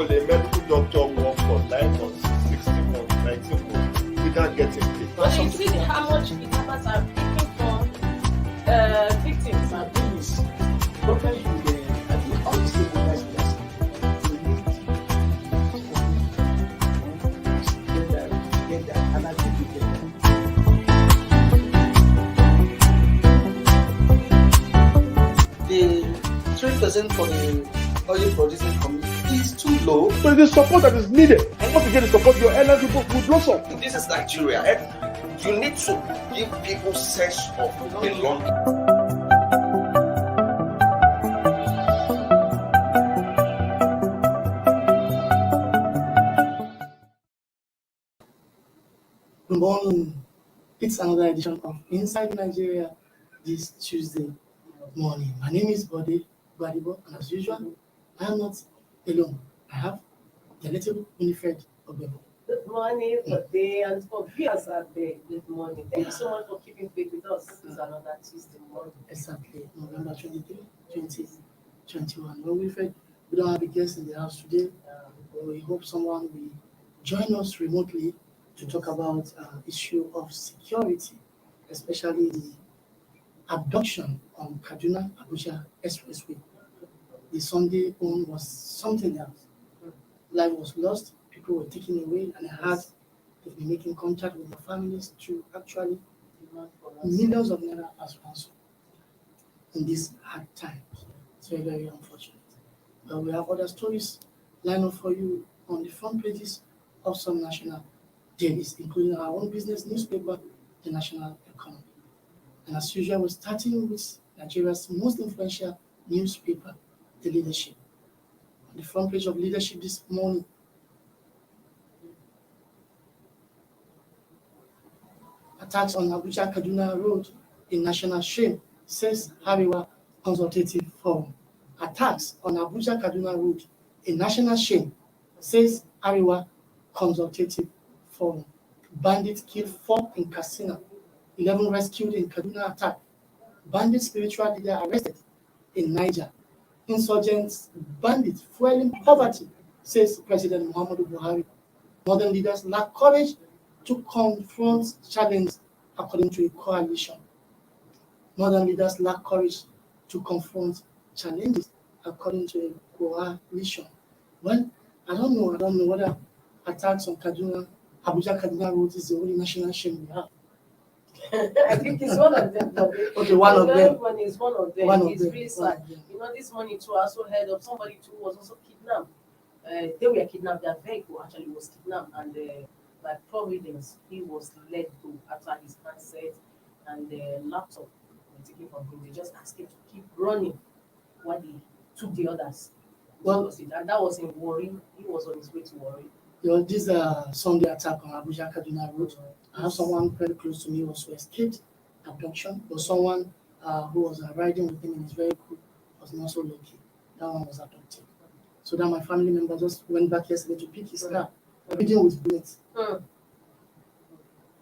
will a medical doctor work for 9 months, 16 months, 19 months without getting paid? But you see how much kidnappers are picking from victims and Please, doctors will always say doctors get that, and I think we get that. The 3% for the oil producing community is too low. So it is support that is needed. And once you get the support, your airline people will blossom. This is Nigeria. You need to give people sense of belonging. Good morning. It's another edition of Inside Nigeria this Tuesday morning. My name is Bode Gbadibo, and as usual, I am not alone. I have the little Winifred Obebo. good morning for day and for viewers out there. Good morning. Thank you so much for keeping faith with us. This is another Tuesday morning. Exactly, November 23, 2021. Well, Winifred, we don't have a guest in the house today. But we hope someone will join us remotely to talk about issue of security, especially the abduction on Kaduna Abuja Expressway. The Sunday one was something else. Life was lost, people were taken away, and I heard they've been making contact with the families to actually millions of naira as ransom in these hard times. It's very, very unfortunate. But we have other stories lined up for you on the front pages of some national dailies, including our own business newspaper, The National Economy. And as usual, we're starting with Nigeria's most influential newspaper, The Leadership. On the front page of Leadership this morning, attacks on Abuja Kaduna Road, a national shame, says Hariwa Consultative Forum. Attacks on Abuja Kaduna Road, a national shame, says Hariwa Consultative Forum. Bandits killed 4 in Katsina, 11 rescued in Kaduna attack. Bandit spiritual leader arrested in Niger. Insurgents, bandits fueling poverty, says President Muhammadu Buhari. Modern leaders lack courage to confront challenge, according to a coalition. Modern leaders lack courage to confront challenges, according to a coalition. Well, I don't know whether attacks on Abuja Kaduna Road is the only national shame we have. I think it's one of them. Okay, one of them. Is one of them. It's really sad. You know, this morning too, I also heard of somebody too who was also kidnapped. They were kidnapped. Their vehicle actually was kidnapped, and by providence, he was let go after his handset and the laptop were taken from him. They just asked him to keep running while they took the others. Well, and that was in Warri. He was on his way to Warri. This Sunday attack on Abuja Kaduna Road. I have someone very close to me also escaped abduction, but someone who was riding with him in his vehicle was not so lucky. That one was abducted. So that my family member just went back yesterday to pick his car, reading with bullets. It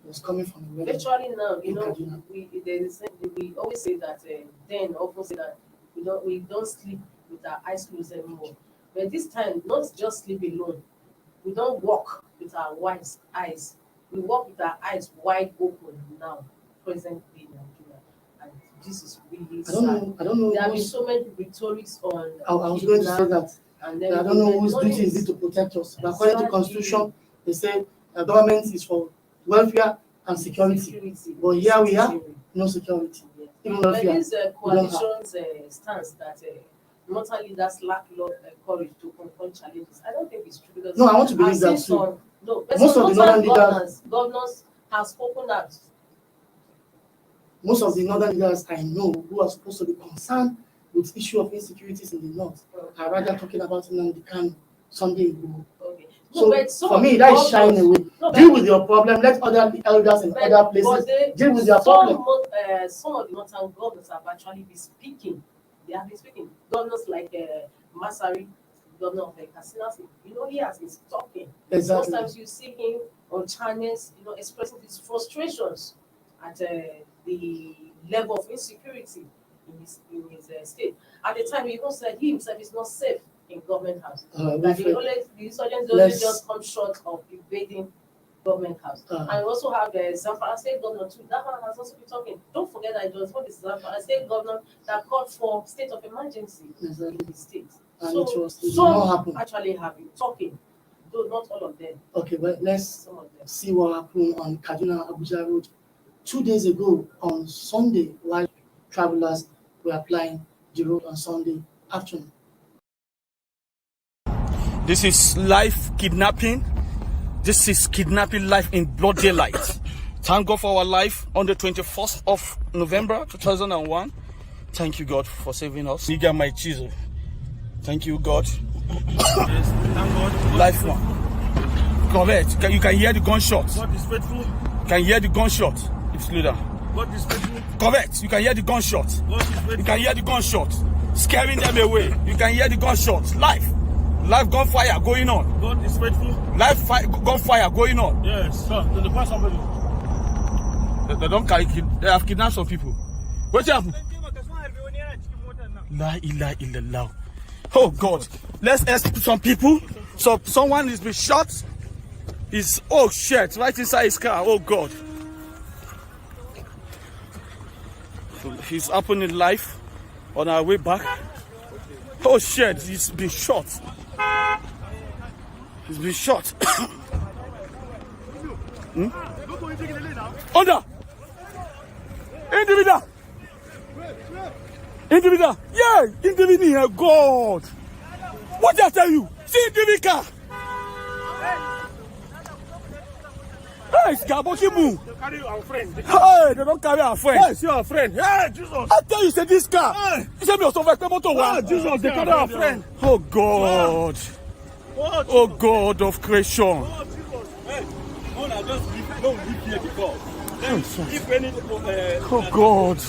was coming from the wedding. Literally now, you know, Kaduna. we always say that, then often say that we don't sleep with our eyes closed anymore. But this time, not just sleep alone. We don't walk with our wide eyes. We walk with our eyes wide open now, presently in Nigeria. And this is really sad. I don't know. There have been so many rhetorics on. I was going to say that. And I don't know whose duty is it to protect us. But according to the Constitution, they say the government is for welfare and security. But here we have no security. Yes. Even But welfare. this coalition's stance that modern leaders lack courage to confront challenges, I don't think it's true. Because No, I want to believe that too. Most of the northern governors have spoken out. Most of the northern leaders I know who are supposed to be concerned with issue of insecurities in the north are rather talking about Nnamdi Kanu, Sunday Igboho. Okay. So for me, that is shying away. Deal with your problem. Let other elders in other places deal with their problem. Some of the northern governors have actually been speaking. They have been speaking. Governors like Masari, governor of Katsina, he has been talking. Exactly. Sometimes you see him on channels, expressing his frustrations at the level of insecurity in his state. At the time, he even said he himself is not safe in government house. That the insurgents don't just come short of invading government house. And we also have the Zamfara State Governor too. That one has also been talking. Don't forget that it was for the Zamfara State Governor that called for state of emergency in the state. And so it some actually have been talking, though not all of them. Okay, but let's see what happened on Kaduna Abuja Road 2 days ago on Sunday, while travelers were applying the road on Sunday afternoon. This is live kidnapping. This is kidnapping life in broad daylight. Thank God for our life on the 21st of November 2001. Thank you, God, for saving us. Nigga, my Jesus. Thank you, God. Yes, thank God. Life one. Correct. You can hear the gunshot. God is faithful. You can hear the gunshot. If slow down. God is faithful. Correct. You can hear the gunshot. God is faithful. You can hear the gunshot. Scaring them away. You can hear the gunshots. Live gunfire going on. God is faithful. Gunfire going on. Yes, sir. The past somebody. They don't carry. They have kidnapped some people. What's happened? La ilaha illallah. Oh God. Let's ask some people. So someone is been shot. Is oh shit right inside his car. Oh God. So he's happening live on our way back. Oh shit, he's been shot. He's been shot. Under! Individual! Individual! Yeah! Individual here, God! What did I tell you? See individual! Hey, it's Gabokimu! They carry our friend. Hey, they don't carry our friend. Yes, you are our friend. Hey, Jesus! I tell you, say this car! Hey. You said me also like motor one. Jesus, they carry our friend. Oh God! Oh God of creation! Oh, Jesus. Hey, I just live here before. If any, Oh God!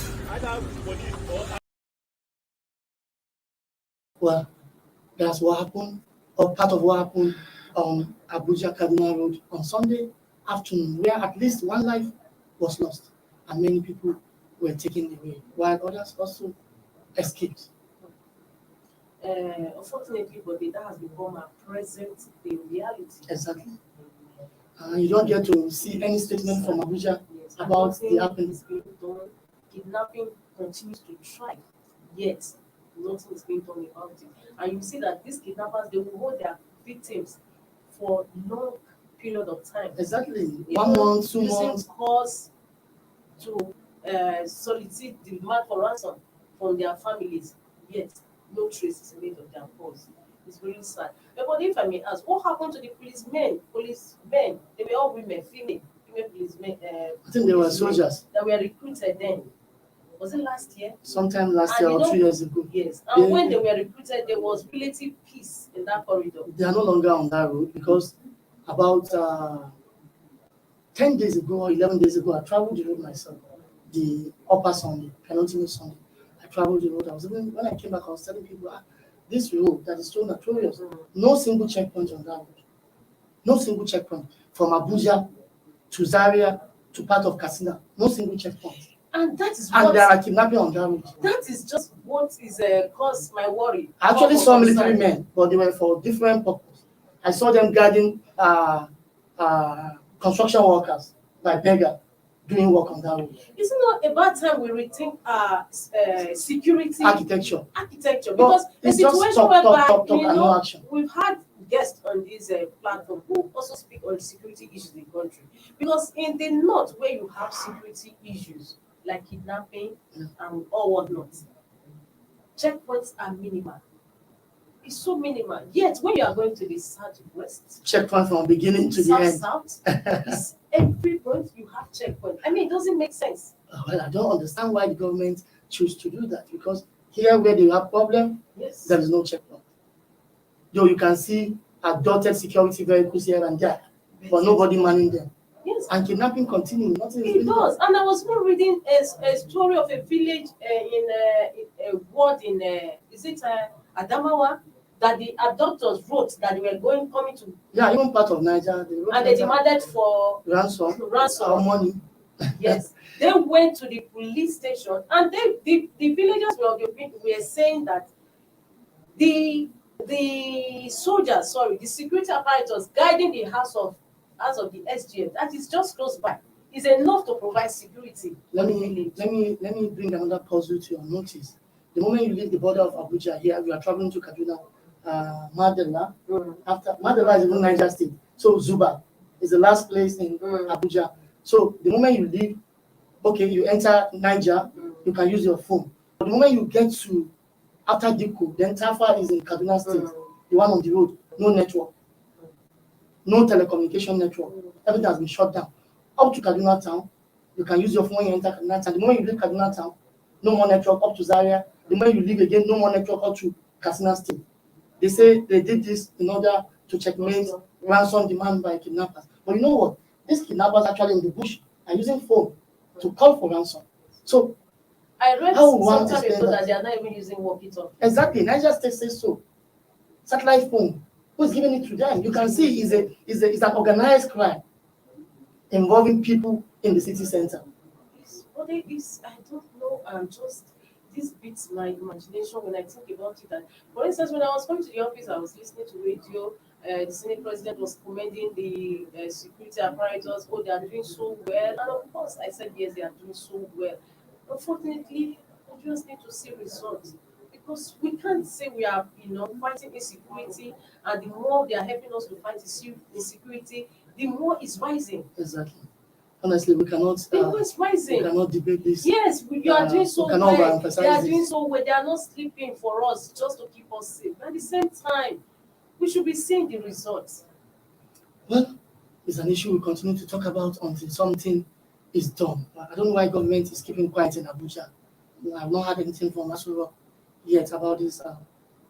Well, that's what happened, or part of what happened on Abuja Kaduna Road on Sunday afternoon, where at least one life was lost and many people were taken away, while others also escaped. Unfortunately, but that has become a present day reality. Exactly. You don't get to see any statement from Abuja about the happening. Kidnapping continues to thrive, yet nothing is being done about it. And you see that these kidnappers, they will hold their victims for long period of time. Exactly. 1 month, 2 months. Cause to solicit the demand for ransom from their families, yet no trace is made of their cause. It's really sad. But if I may ask, what happened to the policemen? Policemen, they were all women, female policemen. I think they were soldiers that were recruited then. Was it last year? sometime last year or 2 years ago. Yes. And when they were recruited, there was relative peace in that corridor. They are no longer on that road because about 10 days ago or 11 days ago, I traveled the road myself. The upper Sunday, penultimate Sunday. I traveled the road. When I came back, I was telling people, this road that is so notorious, no single checkpoint on that road. No single checkpoint. From Abuja to Zaria to part of Katsina, no single checkpoint. And that is and there are kidnapping on that road. That is just what is caused my worry. I actually saw military men, but they were for different purposes. I saw them guarding construction workers by beggar doing work on that road. It's not about time we rethink security architecture because the situation whereby we've had guests on this platform who also speak on security issues in the country. Because in the north, where you have security issues like kidnapping and all whatnot, checkpoints are minimal. It's so minimal. Yet when you are going to the southwest, checkpoint from beginning to the end. South, it's every point you have checkpoint. I mean, it doesn't make sense. Well, I don't understand why the government choose to do that, because here where they have problem, there is no checkpoint. Though you can see dotted security vehicles here and there, but nobody manning them. Yes. And kidnapping continues. Nothing is it does. And I was not reading a story of a village in a ward in is it Adamawa, that the abductors wrote that they were coming to. Yeah, even part of Niger. They demanded for ransom or money. Yes. They went to the police station and the villagers were saying that the the soldiers, sorry, the security apparatus guiding the house of the SGF that is just close by is enough to provide security. Let for the me village. let me bring another puzzle to your notice. The moment you leave the border of Abuja here, you are traveling to Kaduna, Madela. After Madela is even Niger State. So Zuba is the last place in Abuja. So the moment you leave, okay, you enter Niger, you can use your phone. But the moment you get to after Diko, then Tafa is in Kaduna State, the one on the road, no network, no telecommunication network. Everything has been shut down. Up to Kaduna town, you can use your phone when you enter Kaduna town. The moment you leave Kaduna town, no more network up to Zaria. The moment you leave again, no more network up to Katsina State. They say they did this in order to checkmate ransom demand by kidnappers. But you know what? These kidnappers actually in the bush are using phone to call for ransom. So I read how one some time explain ago that? that they are not even using walkie-talkie. Exactly, Niger State says so. Satellite phone, who's giving it to them? You can see is an organized crime involving people in the city center. But I don't know, this beats my imagination when I think about it. And for instance, when I was coming to the office, I was listening to radio. The Senate president was commending the security apparatus. Oh, they are doing so well. And of course, I said, yes, they are doing so well. Unfortunately, we just need to see results. Because we can't say we are, fighting insecurity, and the more they are helping us to fight insecurity, the more it's rising. Exactly. Honestly, we cannot The more it's rising. debate this. Yes, you are doing so we cannot well. overemphasize They are this. doing so well. They are not sleeping for us just to keep us safe. But at the same time, we should be seeing the results. Well, it's an issue we continue to talk about until something is done. I don't know why government is keeping quiet in Abuja. I've not heard anything from Masuro yet about this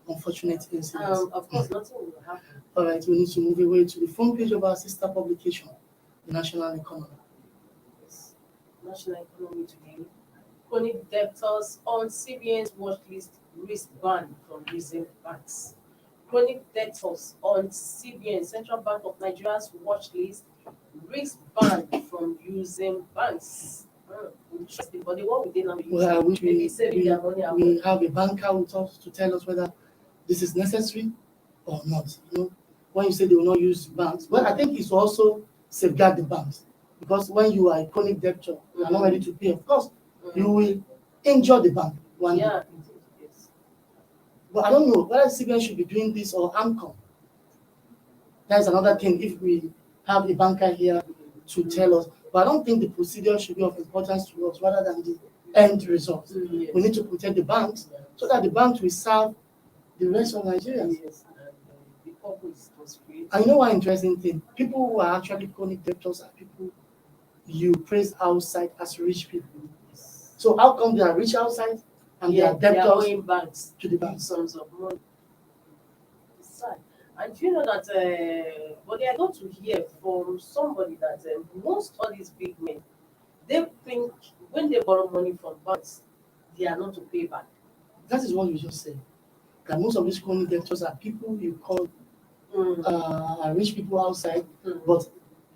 unfortunate incident. Of course, nothing will happen. All right, we need to move away to the front page of our sister publication, the National Economy. Yes. National economy today. Chronic debtors on CBN's watch list risk ban from using banks. Chronic debtors on CBN, Central Bank of Nigeria's watch list, risk ban from using banks. Interesting, but what would they now use? Well, I wish Maybe saving their money at we home. have a banker with us to tell us whether this is necessary or not. When you say they will not use banks, well, I think it's also safeguard the banks, because when you are a chronic debtor, you are not ready to pay. Of course, you will injure the bank one day. Yeah, yes. But I don't know whether CBN should be doing this or AMCOM. That is another thing if we have a banker here to tell us. But I don't think the procedure should be of importance to us rather than the end result. Yes. We need to protect the banks so that the banks will serve the rest of Nigerians. Yes, and the purpose was created. And you know one interesting thing? People who are actually chronic debtors are people you praise outside as rich people. So how come they are rich outside and Yeah, they are they are debtors owing banks to the banks? sums of money. It's sad. And you know that, but I got to hear from somebody that most of these big men, they think when they borrow money from banks, they are not to pay back. That is what you just said. That most of these chronic debtors are people you call rich people outside, but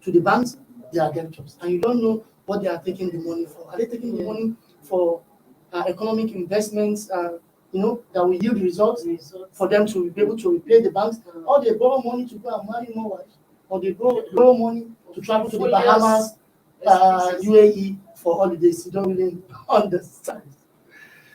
to the banks, they are debtors. And you don't know what they are taking the money for. Are they taking the money for economic investments, that will yield results for them to be able to repay the banks? Or they borrow money to go and marry more wives? Or they borrow money to travel to the Bahamas, UAE for holidays? You don't really understand.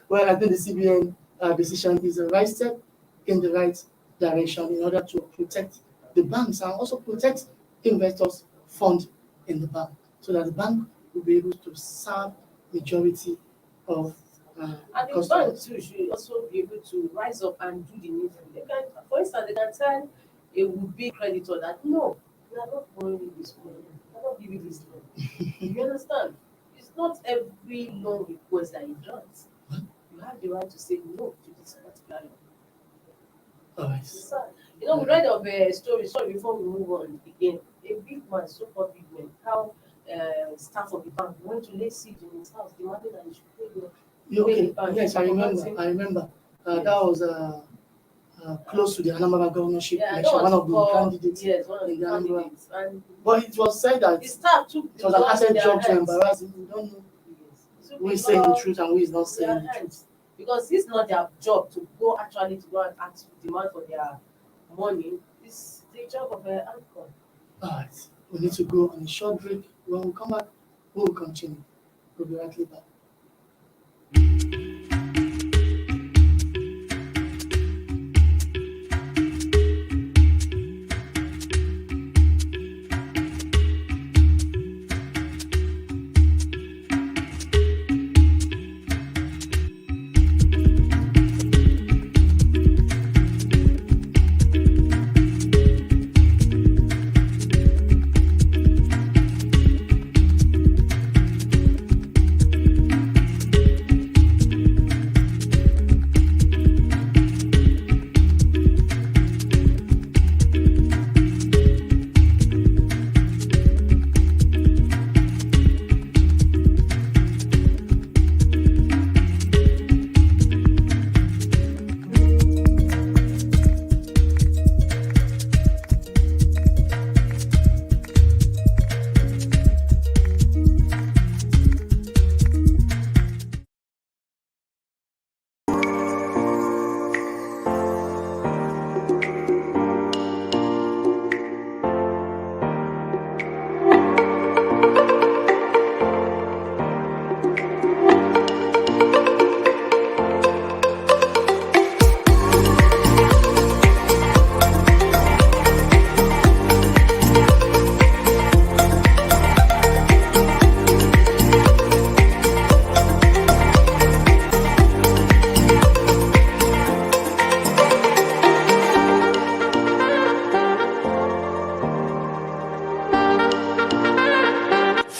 Well, I think the CBN decision is the right step in the right direction in order to protect the banks and also protect investors' fund in the bank, so that the bank will be able to serve majority of And the bank customers. too should also be able to rise up and do the needful. They can, for instance, they can tell a would-be creditor that no, we are not borrowing you this money. We are not giving this loan. You understand? It's not every loan request that you grant. You have the right to say no to this particular loan. All right. It's sad. We read of a story. Sorry, before we move on again, a big man, so-called big man, how staff of the bank went to lay siege in his house, demanding that he should pay the Okay. Yes, I remember. That was close to the Anambra governorship Yeah, election. One of the called- candidates. Yes, one of in the the Anambra. candidates. And But it was said that the it staff took was an law in asset their job to hands. embarrass him. We don't know Took who the is saying the law truth and who is not in their saying the truth. hands. because it's not their job to go and ask demand for their money. It's the job of an anchor. All right, we need to go on a short break. When we come back, we will continue. We'll be right back.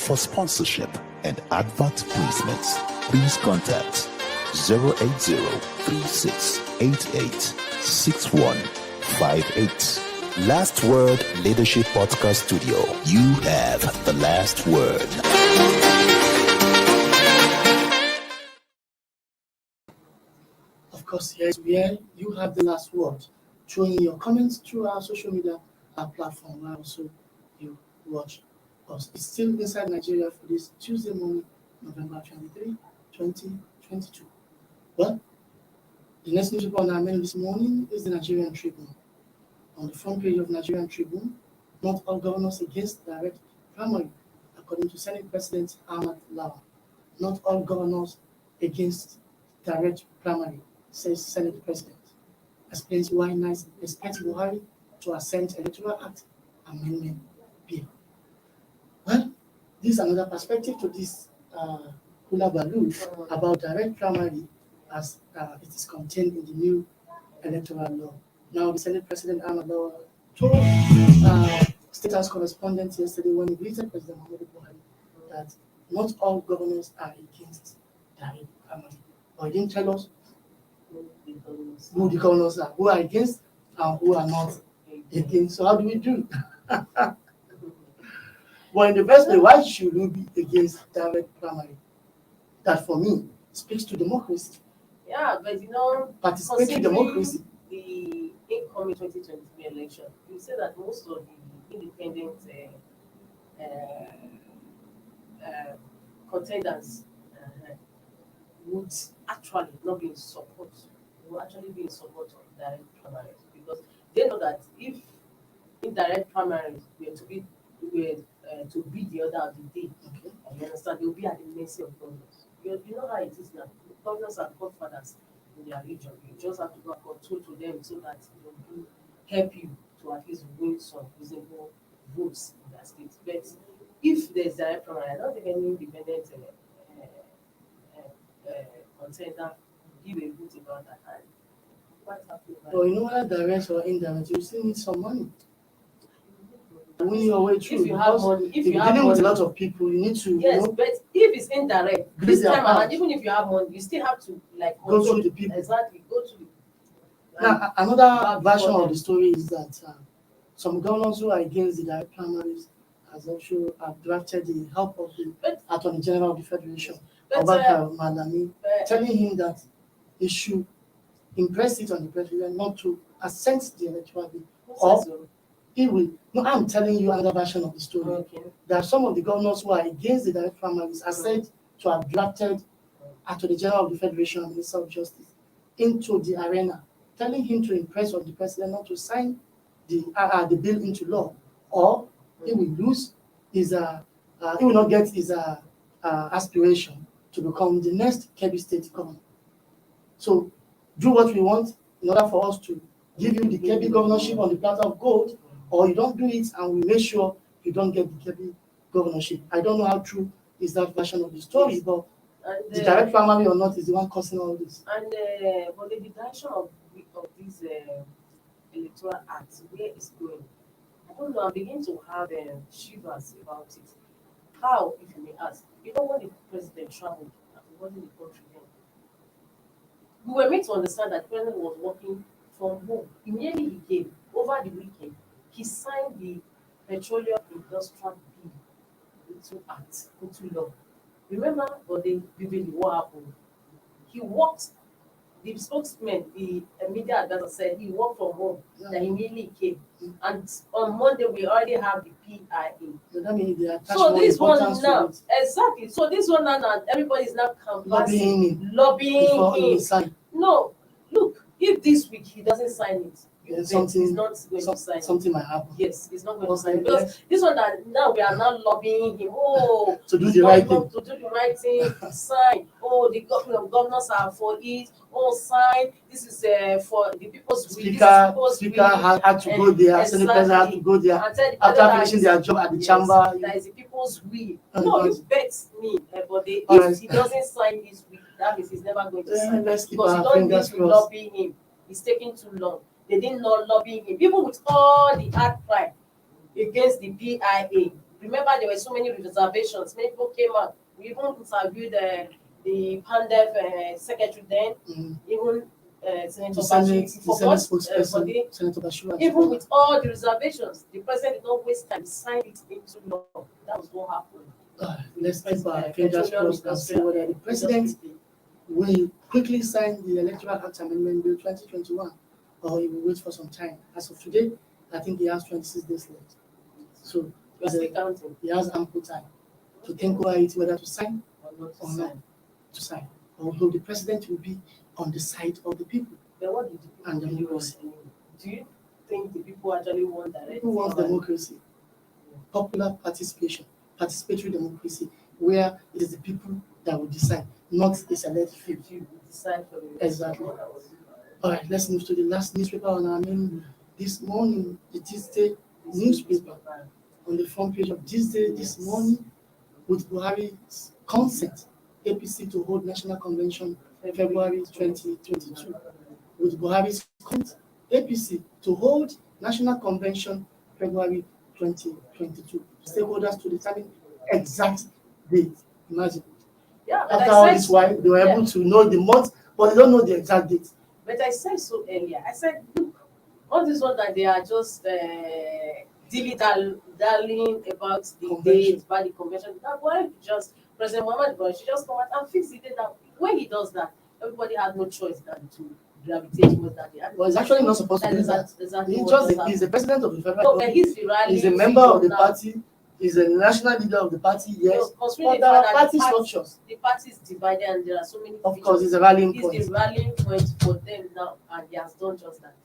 For sponsorship and advert placements, please contact 080-3688-6158. Last Word Leadership Podcast Studio. You have the last word. Of course, here's where you have the last word. Throw in your comments through our social media platform, where also you watch us. It's still Inside Nigeria for this Tuesday morning, November 23, 2022. Well, the next newspaper on our menu this morning is the Nigerian Tribune. On the front page of Nigerian Tribune, not all governors against direct primary, according to Senate President Ahmad Lawan. Not all governors against direct primary, says Senate President. Explains why NICE expects Buhari to assent Electoral Act Amendment Bill. Well, this is another perspective to this hula balloon about direct primary as it is contained in the new electoral law. Now, the Senate President Ahmad Lawan told State House correspondents yesterday when he visited President Muhammadu Buhari that not all governors are against direct primary. But he didn't tell us who the governors are, who are against and who are not against. So how do we do? Well, in the first place, why should we be against direct primary? That for me speaks to democracy. Yeah, but Participatory democracy. The incoming 2023 election, you say that most of the independent contenders would actually not be in support. Will actually be in support of direct primaries because they know that if indirect primaries were to be the order of the day, okay, you understand, they'll be at the mercy of governors. You know how it is now. Governors are godfathers in their region. You just have to go and control to them so that they will help you to at least win some reasonable votes in that state. But if there's direct primary, I don't think any independent contender give a vote about that. And what happened? But you know whether direct or indirect, you still need some money. Winning your way through. If you have money, if you're dealing with a lot of people, you need to. Yes, but if it's indirect, this time around, even if you have money, you still have to go through the people. Exactly, go to the. Now, another version of the story is that some governors who are against the direct primaries has also drafted the help of the Attorney General of the Federation, Abubakar Malami, telling him that he should impress it on the president not to assent the electoral bill. Or he will. No, I'm telling you another version of the story. Okay. There are some of the governors who are against the direct primaries are said to have drafted Attorney General of the Federation and Minister of Justice into the arena, telling him to impress on the president not to sign the bill into law, or he will lose his he will not get his aspiration to become the next Kebbi State governor. So do what we want in order for us to give you the Kebbi governorship on the platter of gold, or you don't do it and we make sure you don't get the Kebbi governorship. I don't know how true is that version of the story, but the direct primary or not is the one causing all this. And but the direction of this electoral act, where it's going, I don't know. I'm beginning to have shivers about it. How, if you may ask, you know, when the president traveled, he wasn't in the country then. We were made to understand that the president was working from home. Immediately he came over the weekend. He signed the petroleum industrial bill into act, into law. Remember, but then vividly what happened? He worked. The spokesman, the media advisor said he worked from home. That immediately came, and on Monday we already have the PIA. So that means they attach So more this one importance to now, it. exactly. So this one now, everybody is now Lobbying lobbying before he him. will sign. No, look, if this week he doesn't sign it, Yeah, he's something not going to sign it. something might happen. Yes, he's not going to Okay, sign it. Because this one that now we are now lobbying him. Oh, To do the right thing. to do the right thing, sign. Oh, the governors are for it. Oh, sign. This is for the people's will. Speaker had to go there. Senate president had to go there after finishing their job at the chamber. That is the people's will. Oh, No, you God. bet me. But All if right. he doesn't sign this week, that means he's never going to sign. Let's keep Because you our don't need fingers to crossed. lobby him. It's taking too long. They didn't know lobbying him. Even with all the outcry against the PIA. Remember, there were so many reservations. Many people came out. We even interviewed the PANDEF secretary then, even Senator Bashir. Even with all the reservations, the president did not waste time. He signed it into law. That was what happened. Let's keep our fingers crossed and see whether the president will quickly sign the Electoral Act Amendment Bill 2021, or he will wait for some time. As of today, I think he has 26 days left. So he has ample time to think over it, whether to sign or not to sign. Although the president will be on the side of the people. Then what did And democracy. Do you think the people actually want that? People want democracy, popular participation, participatory democracy, where it is the people that will decide, not a select few. You decide for the Exactly. All right, let's move to the last newspaper on our menu this morning. The THISDAY newspaper on the front page of THISDAY this morning, with Buhari's consent, APC to hold national convention February 2022. With Buhari's consent, APC to hold national convention February 2022. Stakeholders to determine exact date. Imagine. Yeah, After all this while, they were able to know the month, but they don't know the exact date. But I said so earlier. I said, look, all this one that they are just dilly-dallying about the date, by the convention. That why just President Muhammad Buhari should just come out and fix the date. That when he does that, everybody has no choice than to gravitate towards that day. Well, he's actually not supposed to do that. Exactly He's the president of the federal no, government. he's the rally. He's a member of the party. He's a national leader of the party, yes. No, but there are party structures. The party is divided and there are so many. Of course, it's a rallying point. It's the rallying point for them now, and he has done just that.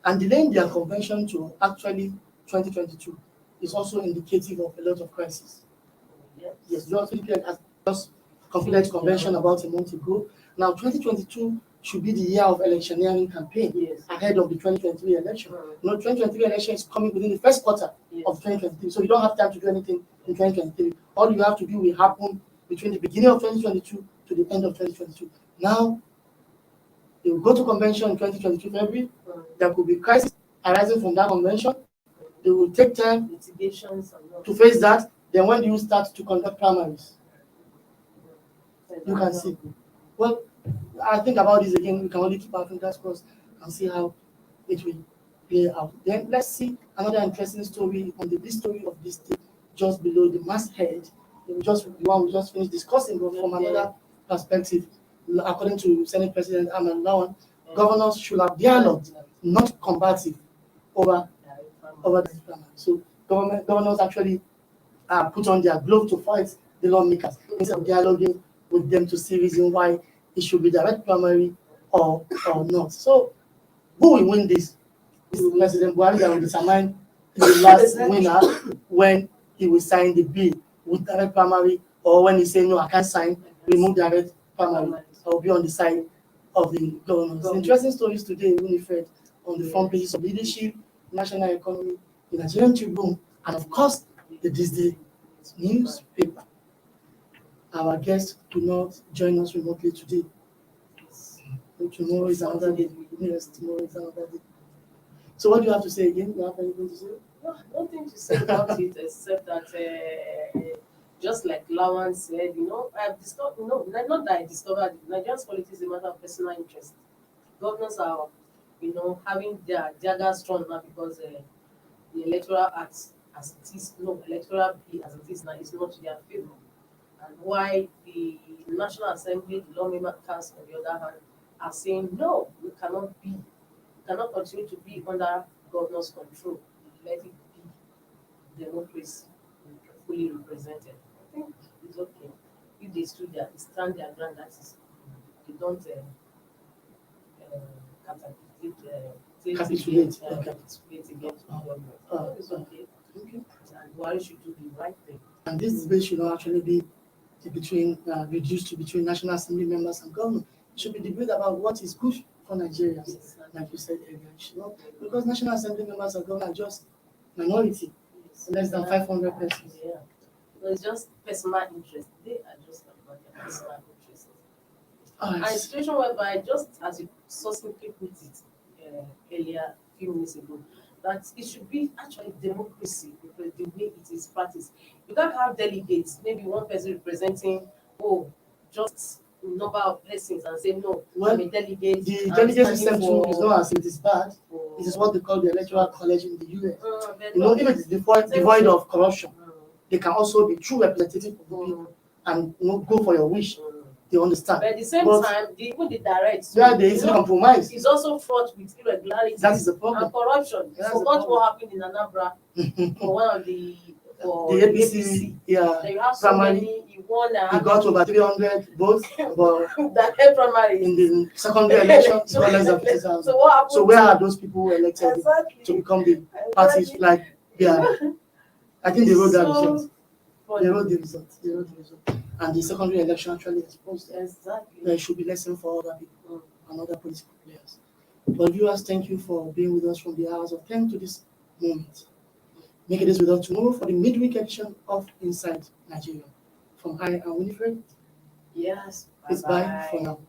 And delaying their convention to actually 2022 is also indicative of a lot of crisis. Yes, just completed convention about a month ago. Now, 2022 should be the year of electioneering campaign ahead of the 2023 election. 2023 election is coming within the first quarter of 2023, so you don't have time to do anything in 2023. All you have to do will happen between the beginning of 2022 to the end of 2022. Now, they will go to convention in 2022 February. There could be crisis arising from that convention. They will take time to face that. Then when do you start to conduct primaries? You can see. Well, I think about this again. We can only keep our fingers crossed and see how it will play out. Then let's see another interesting story on the story of this day, just below the masthead. The one we just finished discussing, but from another perspective. According to Senate President Ahmed Lawan, governors should have dialogued, not combative, over the plan. So governors actually put on their glove to fight the lawmakers instead of dialoguing with them to see reason why it should be direct primary or not. So who will win this? It's President Buhari that will determine the last winner when he will sign the bill with direct primary, or when he say no, I can't sign, remove direct primary. I will be on the side of the governors. Interesting stories today, Winifred, on the front pages of Leadership, National Economy, the Nigerian Tribune, and of course the THISDAY newspaper. Our guests do not join us remotely today. Tomorrow is another day. Yes, tomorrow is another day. So what do you have to say again? Do you have anything to say? No, nothing to say about it except that just like Lawan said, I've discovered, not that I discovered it. Nigeria's politics is a matter of personal interest. Governors are, having their daggers strong now because the electoral act as it is, electoral bill as it is now is not to their favor. And why the National Assembly, the lawmakers on the other hand, are saying, no, we cannot continue to be under governor's control. Let it be democracy fully represented. I think it's okay. If they stand their ground, that is, they don't capitulate against the government. It's okay. And Buhari should do the right thing. And this debate should not actually be reduced to between National Assembly members and government. It should be debate about what is good for Nigerians, like you said earlier. Because National Assembly members and government are just minority, less than 500 persons. Yeah. So it's just personal interest. They are just about their personal interest. And a situation whereby, just as you succinctly put it earlier, a few minutes ago, that it should be actually democracy because the way it is practiced. You can't have delegates, maybe one person representing, just number of persons and say, no, I'm a delegate. The delegate system too is not as it is bad. It is what they call the electoral college in the US. If it is devoid of corruption, they can also be true representative of the people and go for your wish. They understand. But at the same time, even the direct, they easily compromise. It's also fraught with irregularities. That is the problem. And corruption. You forgot what happened in Anambra for one of the APC, you have so many. He won. He got over 300 votes, but that primary in the secondary election, it's got less than 50,000. So what happened? So where are those people who elected to become the parties? I think they wrote that result. They wrote the result. And the secondary election actually exposed it. Exactly. There should be lesson for other people and other political players. But viewers, thank you for being with us from the hours of 10 to this moment. Make it with us tomorrow for the midweek edition of Inside Nigeria. From I and Winifred. Yes. It's bye for now.